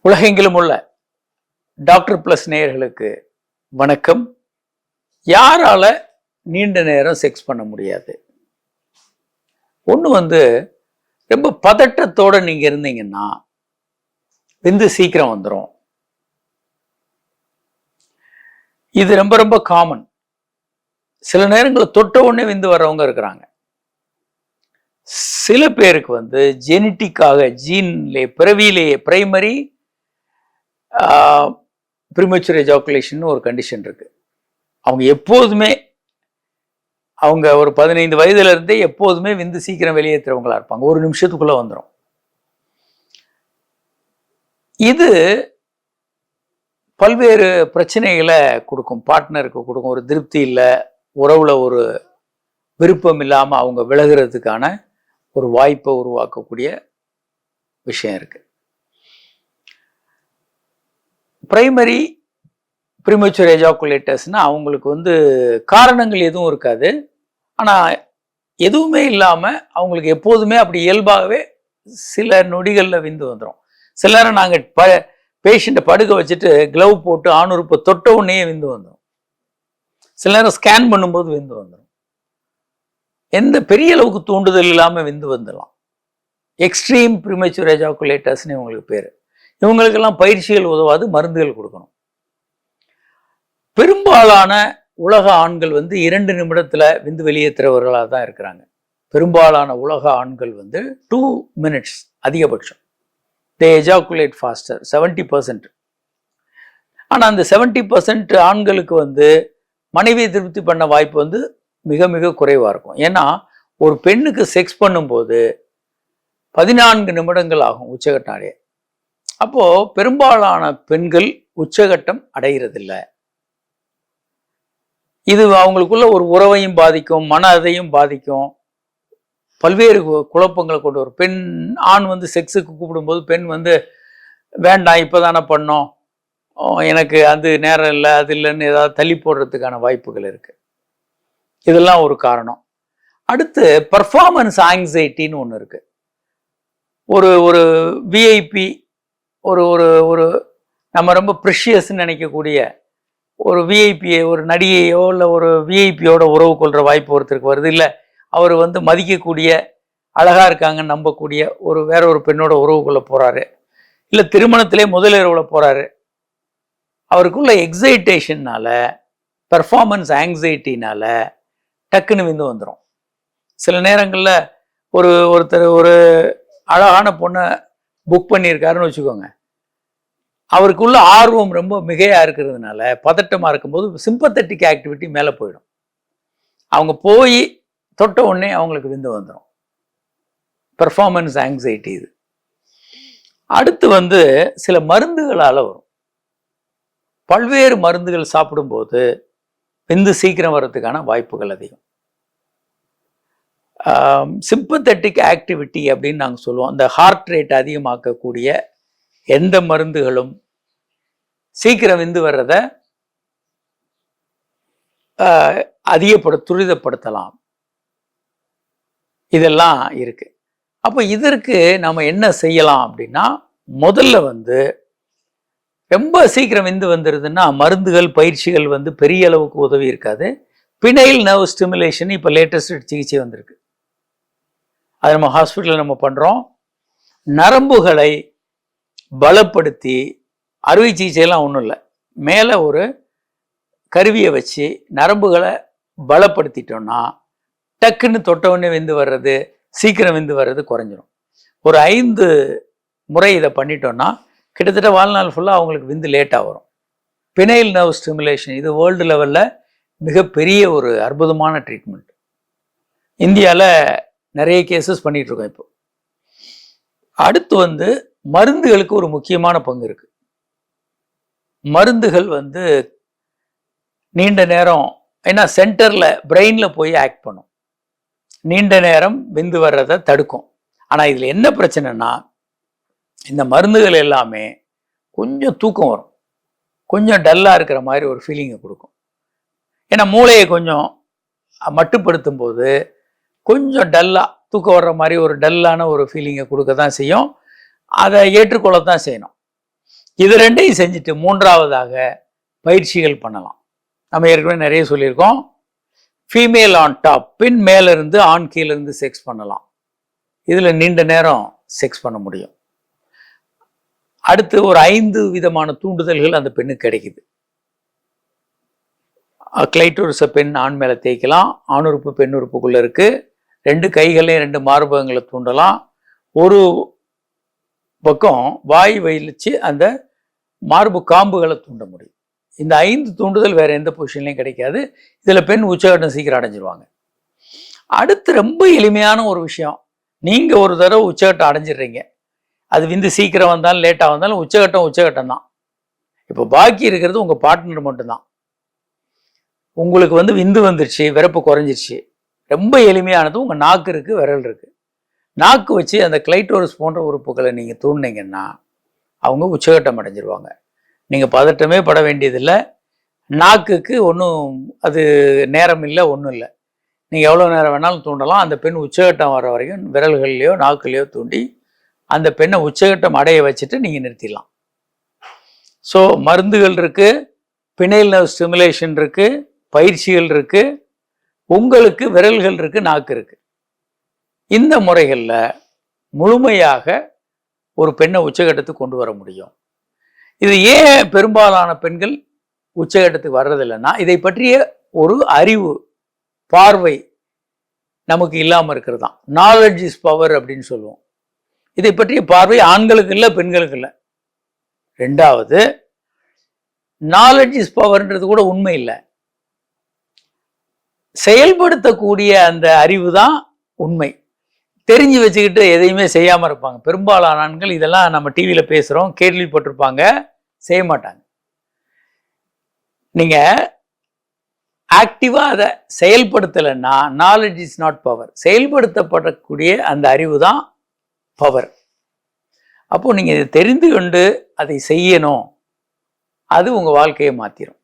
உலகெங்கிலும் உள்ள doctor plus நேயர்களுக்கு வணக்கம். யாரால நீண்ட நேரம் செக்ஸ் பண்ண முடியாது? ஒன்று ரொம்ப பதட்டத்தோட நீங்க இருந்தீங்கன்னா விந்து சீக்கிரம் வந்துடும். இது ரொம்ப ரொம்ப காமன். சில நேரங்களில் தொட்ட உடனே விந்து வர்றவங்க இருக்கிறாங்க. சில பேருக்கு ஜெனட்டிக்காக ஜீன்லே பிறவியிலேயே பிரைமரி ப்ரீமெச்சூர் எஜாகுலேஷன் ஒரு கண்டிஷன் இருக்கு. அவங்க எப்போதுமே அவங்க ஒரு 15 வயதுல இருந்தே எப்போதுமே விந்து சீக்கிரம் வெளியேற்றுறவங்களா இருப்பாங்க. ஒரு நிமிஷத்துக்குள்ள வந்துடும். இது பல்வேறு பிரச்சனைகளை கொடுக்கும். பார்ட்னருக்கு கொடுக்கும். ஒரு திருப்தி இல்லை, உறவுல ஒரு விருப்பம் இல்லாம அவங்க விலகிறதுக்கான ஒரு வாய்ப்பை உருவாக்கக்கூடிய விஷயம் இருக்கு. பிரைமரி ப்ரீமெச்சூர் எஜாகுலேட்டர்ஸ்னா அவங்களுக்கு காரணங்கள் எதுவும் இருக்காது. ஆனால் எதுவுமே இல்லாமல் அவங்களுக்கு எப்போதுமே அப்படி இயல்பாகவே சில நொடிகளில் விந்து வந்துடும். சில நேரம் நாங்கள் பேஷண்ட்டை படுக்க வச்சுட்டு க்ளவ் போட்டு ஆணுறுப்பை தொட்ட உடனே விந்து வந்துடும். சில நேரம் ஸ்கேன் பண்ணும்போது விந்து வந்துடும். எந்த பெரிய அளவுக்கு தூண்டுதல் இல்லாமல் விந்து வந்துடலாம். எக்ஸ்ட்ரீம் ப்ரீமெச்சூர் எஜாகுலேட்டர்ஸ்னு இவங்களுக்கு பேர். இவங்களுக்கெல்லாம் பயிற்சிகள் உதவாது, மருந்துகள் கொடுக்கணும். பெரும்பாலான உலக ஆண்கள் 2 நிமிடத்துல விந்து வெளியேற்றுறவர்களாக தான் இருக்கிறாங்க. பெரும்பாலான உலக ஆண்கள் 2 minutes அதிகபட்சம். தே எஜாகுலேட் ஃபாஸ்டர் 70%. ஆனால் அந்த 70% ஆண்களுக்கு மனைவியை திருப்தி பண்ண வாய்ப்பு மிக மிக குறைவாக இருக்கும். ஏன்னா ஒரு பெண்ணுக்கு செக்ஸ் பண்ணும்போது 14 நிமிடங்கள் ஆகும் உச்சகட்டம் அடைய. அப்போ பெரும்பாலான பெண்கள் உச்சகட்டம் அடைகிறதில்லை. இது அவங்களுக்குள்ள ஒரு உறவையும் பாதிக்கும், மனதையும் பாதிக்கும், பல்வேறு குழப்பங்களை கொண்டு வரும். பெண் ஆண் செக்ஸுக்கு கூப்பிடும்போது பெண் வேண்டாம் இப்போதானே பண்ணோம், எனக்கு அது நேரம் இல்லை அது இல்லைன்னு ஏதாவது தள்ளி போடுறதுக்கான வாய்ப்புகள் இருக்கு. இதெல்லாம் ஒரு காரணம். அடுத்து பர்ஃபார்மன்ஸ் ஆங்ஸைட்டின்னு ஒன்று இருக்கு. ஒரு ஒரு விஐபி ஒரு ஒரு ஒரு நம்ம ரொம்ப ப்ரெஷியஸ்ன்னு நினைக்கக்கூடிய ஒரு விஐபியை, ஒரு நடிகையோ இல்லை ஒரு விஐபியோட உறவு கொள்கிற வாய்ப்பு ஒருத்தருக்கு வருது. இல்லை அவர் மதிக்கக்கூடிய அழகாக இருக்காங்கன்னு நம்பக்கூடிய வேற ஒரு பெண்ணோட உறவு கொள்ள போகிறாரு, இல்லை திருமணத்திலே முதலிரவில் போகிறாரு. அவருக்குள்ள எக்ஸைட்டேஷன்னால, பெர்ஃபார்மன்ஸ் ஆங்ஸைட்டினால டக்குன்னு விந்து வந்துடும். சில நேரங்களில் ஒருத்தர் ஒரு அழகான பொண்ணை புக் பண்ணியிருக்காருன்னு வச்சுக்கோங்க. அவருக்குள்ள ஆர்வம் ரொம்ப மிகையா இருக்கிறதுனால பதட்டமா இருக்கும்போது சிம்பத்தட்டிக் ஆக்டிவிட்டி மேலே போயிடும். அவங்க போய் தொட்ட உடனே அவங்களுக்கு விந்து வந்துடும். பெர்ஃபார்மன்ஸ் ஆங்ஸைட்டி இது. அடுத்து சில மருந்துகளால் வரும். பல்வேறு மருந்துகள் சாப்பிடும்போது விந்து சீக்கிரம் வர்றதுக்கான வாய்ப்புகள் அதிகம். சிம்பத்தட்டிக் ஆக்டிவிட்டி அப்படின்னு நாங்கள் சொல்லுவோம். அந்த ஹார்ட் ரேட் அதிகமாக்கக்கூடிய எந்த மருந்துகளும் சீக்கிரம் விந்து வர்றதை துரிதப்படுத்தலாம். இதெல்லாம் இருக்கு. அப்போ இதற்கு நம்ம என்ன செய்யலாம் அப்படின்னா, முதல்ல ரொம்ப சீக்கிரம் விந்து வந்துடுதுன்னா மருந்துகள் பயிற்சிகள் பெரிய அளவுக்கு உதவி இருக்காது. பினைல் நர்வ் ஸ்டிமுலேஷன் இப்போ லேட்டஸ்ட் சிகிச்சை வந்திருக்கு. அது நம்ம ஹாஸ்பிட்டலில் நம்ம பண்ணுறோம். நரம்புகளை பலப்படுத்தி, அறுவை சிகிச்சையெல்லாம் ஒன்றும் இல்லை, மேலே ஒரு கருவியை வச்சு நரம்புகளை பலப்படுத்திட்டோம்னா டக்குன்னு தொட்டவுடனே விந்து வர்றது, சீக்கிரம் விந்து வர்றது குறைஞ்சிடும். ஒரு 5 முறை இதை பண்ணிட்டோம்னா கிட்டத்தட்ட வாழ்நாள் ஃபுல்லாக அவங்களுக்கு விந்து லேட்டாக வரும். பினைல் நர்வ் ஸ்டிமுலேஷன் இது வேர்ல்டு லெவலில் மிகப்பெரிய ஒரு அற்புதமான ட்ரீட்மெண்ட். இந்தியாவில் நிறைய கேசஸ் பண்ணிட்டு இருக்கோம். இப்போ அடுத்து மருந்துகளுக்கு ஒரு முக்கியமான பங்கு இருக்கு. மருந்துகள் நீண்ட நேரம், ஏன்னா சென்டர்ல பிரெயின்ல போய் ஆக்ட் பண்ணும், நீண்ட நேரம் விந்து வர்றதை தடுக்கும். ஆனா இதுல என்ன பிரச்சனைனா, இந்த மருந்துகள் எல்லாமே கொஞ்சம் தூக்கம் வரும், கொஞ்சம் டல்லா இருக்கிற மாதிரி ஒரு ஃபீலிங்கை கொடுக்கும். ஏன்னா மூளையை கொஞ்சம் மட்டுப்படுத்தும் போது கொஞ்சம் டல்லா தூக்கம் வர்ற மாதிரி ஒரு டல்லான ஒரு ஃபீலிங்கை கொடுக்க தான் செய்யும். அதை ஏற்றுக்கொள்ளத்தான் செய்யணும். இது ரெண்டையும் செஞ்சுட்டு மூன்றாவதாக பயிற்சிகள் பண்ணலாம். நம்ம ஏற்கனவே நிறைய சொல்லியிருக்கோம். ஃபீமேல் ஆன் டாப், பெண் மேல இருந்து ஆண் கீழே இருந்து செக்ஸ் பண்ணலாம். இதுல நீண்ட நேரம் செக்ஸ் பண்ண முடியும். அடுத்து ஒரு 5 விதமான தூண்டுதல்கள் அந்த பெண்ணுக்கு கிடைக்குது. கிளைட்டோரிஸை பெண் ஆண் மேல தேய்க்கலாம். ஆண் உறுப்பு பெண் உறுப்புக்குள்ள இருக்கு. 2 கைகளையும் 2 மார்பகங்களை தூண்டலாம். ஒரு பக்கம் வாய் வலிச்சு அந்த மார்பு காம்புகளை தூண்ட முடியும். இந்த 5 தூண்டுதல் வேற எந்த பொசிஷன்லையும் கிடைக்காது. இதுல பெண் உச்சகட்டம் சீக்கிரம் அடைஞ்சிருவாங்க. அடுத்து ரொம்ப எளிமையான ஒரு விஷயம், நீங்க ஒரு தடவை உச்சகட்டம் அடைஞ்சிடுறீங்க, அது விந்து சீக்கிரம் வந்தாலும் லேட்டா வந்தாலும் உச்சகட்டம் தான். இப்போ பாக்கி இருக்கிறது உங்க பார்ட்னர் மட்டும்தான். உங்களுக்கு விந்து வந்துருச்சு, விரப்பு குறைஞ்சிருச்சு. ரொம்ப எளிமையானது, உங்க நாக்கு இருக்கு, விரல் இருக்கு. நாக்கு வச்சு அந்த கிளைட்டோரிஸ் போன்ற உறுப்புகளை நீங்க தூண்டினீங்கன்னா அவங்க உச்சகட்டம் அடைஞ்சிருவாங்க. நீங்க பதட்டமே பட வேண்டியதில்லை. நாக்குக்கு ஒன்றும் அது நேரம் இல்லை, ஒன்றும் இல்லை. நீங்கள் எவ்வளோ நேரம் வேணாலும் தூண்டலாம். அந்த பெண் உச்சகட்டம் வர வரைக்கும் விரல்கள்லையோ நாக்குலையோ தூண்டி அந்த பெண்ணை உச்சகட்டம் அடைய வச்சுட்டு நீங்கள் நிறுத்திடலாம். ஸோ மருந்துகள் இருக்கு, பினைல் நர்வ் ஸ்டிமுலேஷன் இருக்கு, பயிற்சிகள் இருக்கு, உங்களுக்கு விரல்கள் இருக்கு, நாக்கு இருக்கு. இந்த முறைகளில் முழுமையாக ஒரு பெண்ணை உச்சகட்டத்துக்கு கொண்டு வர முடியும். இது ஏன் பெரும்பாலான பெண்கள் உச்சகட்டத்துக்கு வர்றதில்லைன்னா, இதை பற்றிய ஒரு அறிவு, பார்வை நமக்கு இல்லாமல் இருக்கிறது தான். நாலேஜ் இஸ் பவர் அப்படின்னு சொல்லுவோம். இதை பற்றிய பார்வை ஆண்களுக்கு இல்லை, பெண்களுக்கு இல்லை. 2வது, நாலேஜ் இஸ் பவர்ன்றது கூட உண்மை இல்லை. செயல்படுத்தக்கூடிய அந்த அறிவு தான் உண்மை. தெரிஞ்சு வச்சுக்கிட்டு எதையுமே செய்யாமல் இருப்பாங்க. பெரும்பாலான ஆண்கள் இதெல்லாம் நம்ம டிவியில் பேசுகிறோம், கேள்விப்பட்டிருப்பாங்க, செய்ய மாட்டாங்க. நீங்கள் ஆக்டிவாக அதை செயல்படுத்தலைன்னா நாலேஜ் இஸ் நாட் பவர். செயல்படுத்தப்படக்கூடிய அந்த அறிவு தான் பவர். அப்போ நீங்கள் இதை தெரிந்து கொண்டு அதை செய்யணும். அது உங்கள் வாழ்க்கையை மாற்றிடும்.